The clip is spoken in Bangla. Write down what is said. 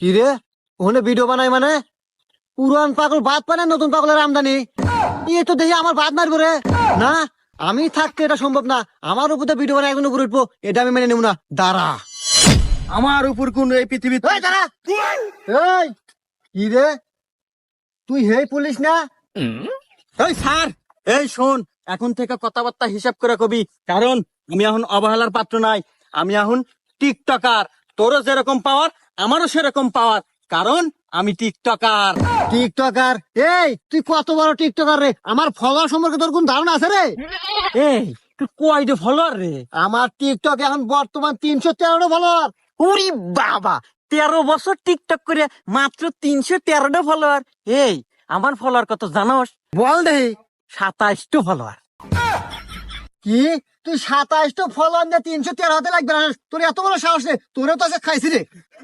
কি রে ওখানে ভিডিও বানাই মানে পুরান পাগল বাদ পানে নতুন পাগলের আমদানি ইয়ে তো দেখি আমার বাদ মারবো রে না আমি থাকতে এটা সম্ভব না আমার উপর তো ভিডিও বানাই এখন উপরে উঠবো এটা আমি মেনে নেব না দাঁড়া আমার উপর কোন এই পৃথিবীতে এই দাঁড়া এই কি রে তুই হেই পুলিশ না এই স্যার এই শোন এখন থেকে কথাবার্তা হিসাব করে কবি কারণ আমি এখন অবহেলার পাত্র নাই আমি এখন টিকটকার তোরও যেরকম পাওয়ার আমারও সেরকম পাওয়ার কারণ আমি টিকটকার টিকটকার এই তুই কত বড় টিকটকার রে আমার ফলোয়ার সম্পর্কে তোর কোন ধারণা আছে রে এই তুই কয়টা ফলোয়ার রে আমার টিকটক এখন বর্তমান 313টা ফলোয়ার ওরে বাবা 13 বছর টিকটক করে মাত্র 313টা ফলোয়ার এই আমার ফলোয়ার কত জানোস বল দেহি 27টা ফলোয়ার কি তুই 27টা ফলোয়ার নিয়ে 313 হতে লাগবে না তোর এত বড় সাহস রে তোরে তো আজকে খাইছি রে